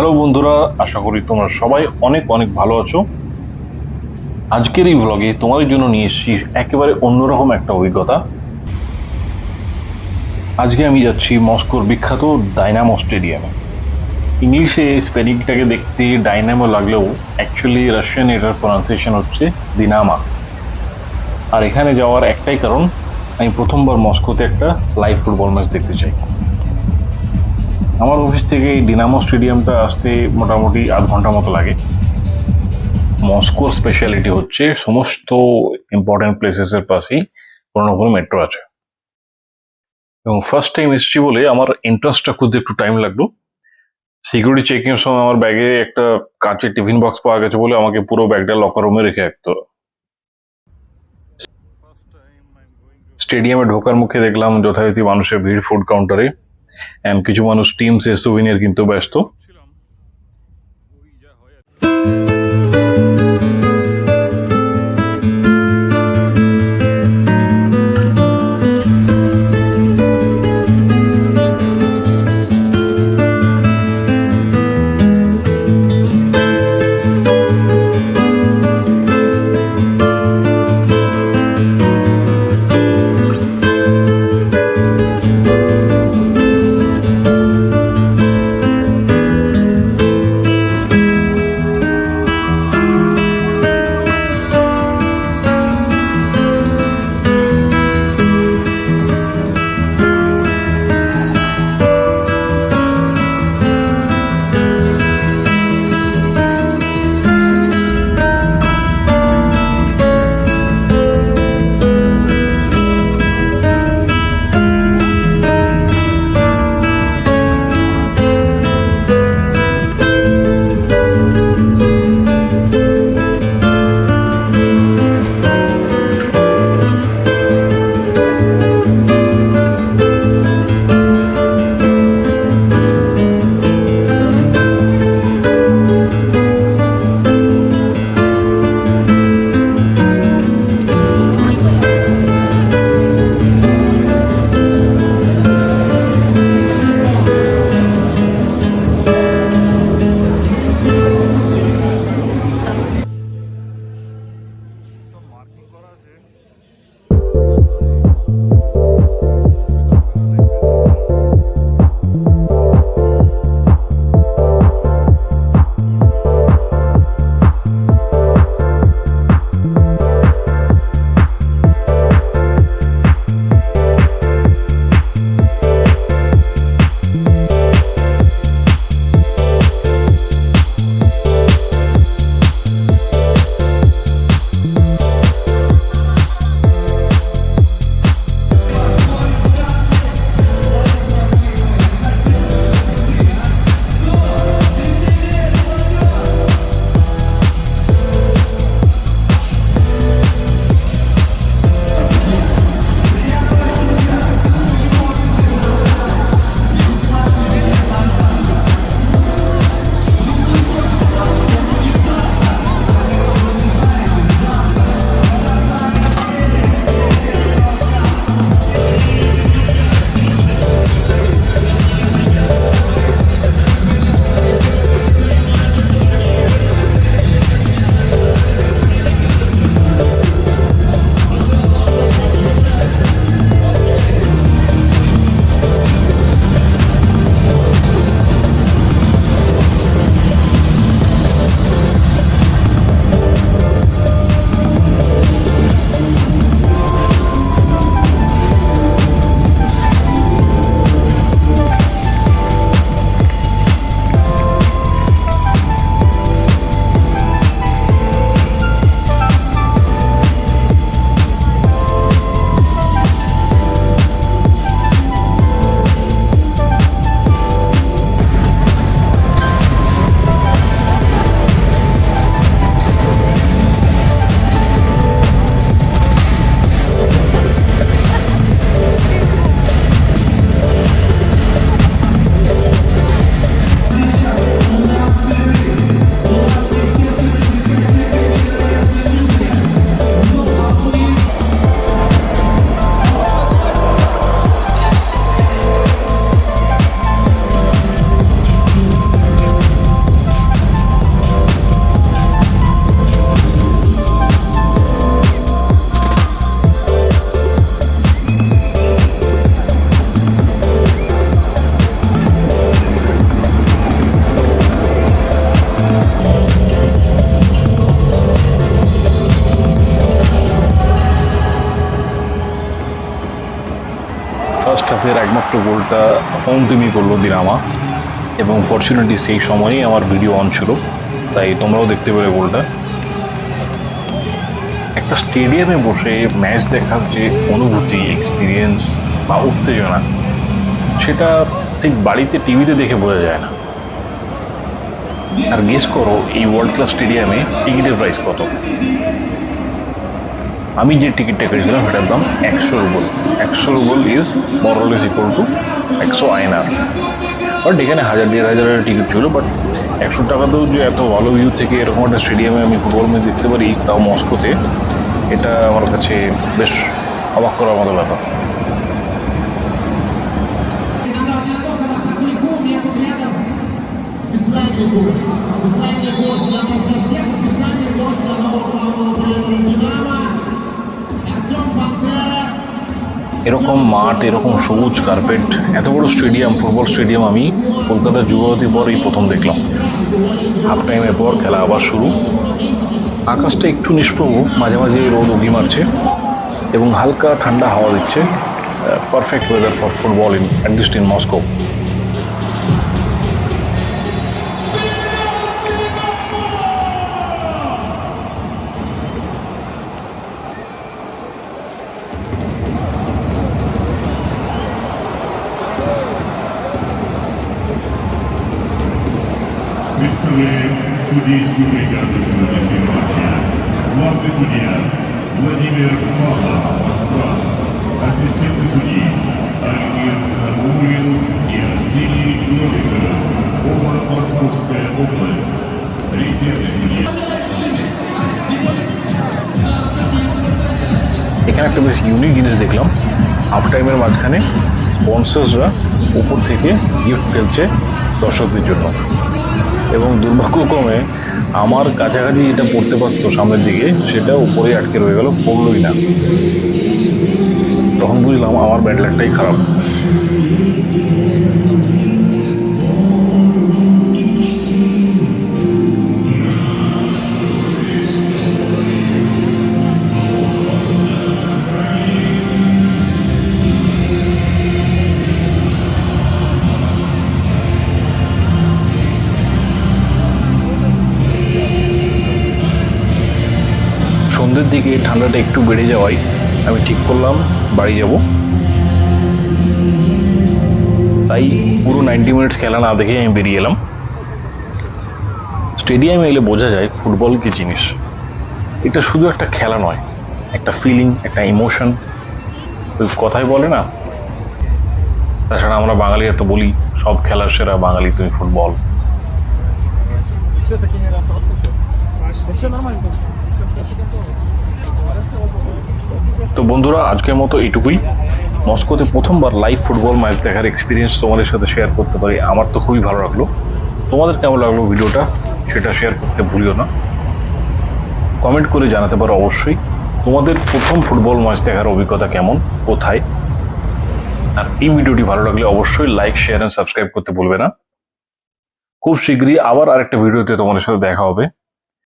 Hello বন্ধুরা, আশা করি তোমরা সবাই অনেক অনেক ভালো আছো। আজকের এই ভ্লগে তোমাদের জন্য নিয়ে এসেছি একেবারে অন্যরকম একটা অভিজ্ঞতা। আজকে আমি যাচ্ছি মস্কোর বিখ্যাত ডাইনামো স্টেডিয়ামে। ইংলিশে স্পেলিংটাকে দেখতে ডাইনামো লাগলেও অ্যাকচুয়ালি রাশিয়ান এটার প্রনাউন্সিয়েশন হচ্ছে দিনামা। আর এখানে যাওয়ার একটাই কারণ, আমি প্রথমবার মস্কোতে একটা লাইভ ফুটবল ম্যাচ দেখতে চাই। আমার অফিস থেকে এই ডিনামো স্টেডিয়ামটা আসতে মোটামুটি আধ ঘন্টা মতো লাগে। মস্কোর স্পেশালিটি হচ্ছে সমস্ত ইম্পর্টেন্ট প্লেসেস এর পাশেই কোনো না কোনো মেট্রো আছে। এবং ফার্স্ট টাইম এসেছি বলে আমার এন্ট্রান্সটা খুঁজতে একটু টাইম লাগলো। সিকিউরিটি চেকিং এর সময় আমার ব্যাগে একটা কাঁচের টিফিন বক্স পাওয়া গেছে বলে আমাকে পুরো ব্যাগটা লকার রুমে রেখে রাখতে হলো। স্টেডিয়ামে ঢোকার মুখে দেখলাম যথারীতি মানুষের ভিড় ফুড কাউন্টারে, কিছু মানুষ টিমস এর সুভিনিয়ার কিনতে ব্যস্ত। একমাত্র গোলটা হোম টিমই করলো দিনামা, এবং ফর্চুনেটলি সেই সময়েই আমার ভিডিও অন ছিল, তাই তোমরাও দেখতে পেলে গোলটা। একটা স্টেডিয়ামে বসে ম্যাচ দেখার যে অনুভূতি, এক্সপিরিয়েন্স বা উত্তেজনা, সেটা ঠিক বাড়িতে টিভিতে দেখে বোঝা যায় না। আর গেস করো এই ওয়ার্ল্ড ক্লাস স্টেডিয়ামে টিকিটের প্রাইস কত? আমি যে টিকিটটা কেটেছিলাম সেটার দাম 100 rouble. 100 rouble is more or less equal to 100 আইনার। বাট এখানে 1000-1500 টিকিট ছিল, বাট 100 টাকাতেও যে এত ভালো ভিউ থেকে এরকম একটা স্টেডিয়ামে আমি ফুটবল ম্যাচ দেখতে পারি, তাও মস্কোতে, এটা আমার কাছে বেশ অবাক করার মতো ব্যাপার। Специальный гость. Специальный гость для нас для всех. Специальный гость для нового главного тренера «Динамо» Артем Пантера. এরকম মাঠ, এরকম সবুজ কার্পেট, এত বড় স্টেডিয়াম, ফুটবল স্টেডিয়াম আমি কলকাতার যুবরাজের পর এই প্রথম দেখলাম। হাফ টাইমের পর খেলা আবার শুরু। আকাশটা একটু নিষ্প্রভ, মাঝে মাঝে রোদ উঁকি মারছে এবং হালকা ঠান্ডা হাওয়া দিচ্ছে। Perfect weather for football in at least in Moscow. Представляем судейскую бригаду сегодняшнего матча. Главный судья Владимир Фалов, Москва. Ассистенты судьи Альгир Хабурин и Арсений Новиков. Оба Московская область. Резервный судья. এখানে একটা বেশ ইউনিক জিনিস দেখলাম। হাফ টাইমের মাঝখানে স্পন্সর্সরা উপর থেকে গিফট ফেলছে দর্শকদের জন্য, এবং দুর্ভাগ্যক্রমে আমার কাছাকাছি যেটা পড়তে পারতো সামনের দিকে, সেটা উপরে আটকে রয়ে গেল, পড়লই না। তখন বুঝলাম আমার ব্যাড লাকটাই খারাপ। সন্ধ্যের দিকে ঠান্ডাটা একটু বেড়ে যাওয়ায় আমি ঠিক করলাম বাড়ি যাব। তাই পুরো 90 মিনিটস খেলা না দেখে আমি বেরিয়ে এলাম। স্টেডিয়ামে এলে বোঝা যায় ফুটবল কি জিনিস। এটা শুধু একটা খেলা নয়, একটা ফিলিং, একটা ইমোশন। ওই কথাই বলে না, তাছাড়া আমরা বাঙালিরা তো বলি সব খেলার সেরা বাঙালি তুমি ফুটবল। Все-таки не расстался еще. Все нормально. তো বন্ধুরা, আজকের মতো এইটুকুই। মস্কোতে প্রথমবার লাইভ ফুটবল ম্যাচ দেখার এক্সপিরিয়েন্স তোমাদের সাথে শেয়ার করতে পারি, আমার তো খুবই ভালো লাগলো। তোমাদের কেমন লাগলো ভিডিওটা, সেটা শেয়ার করতে ভুলিও না। কমেন্ট করে জানাতে পারো অবশ্যই তোমাদের প্রথম ফুটবল ম্যাচ দেখার অভিজ্ঞতা কেমন, কোথায়। আর এই ভিডিওটি ভালো লাগলে অবশ্যই লাইক, শেয়ার এন্ড সাবস্ক্রাইব করতে ভুলবে না। খুব শীঘ্রই আবার আরেকটা ভিডিওতে তোমাদের সাথে দেখা হবে।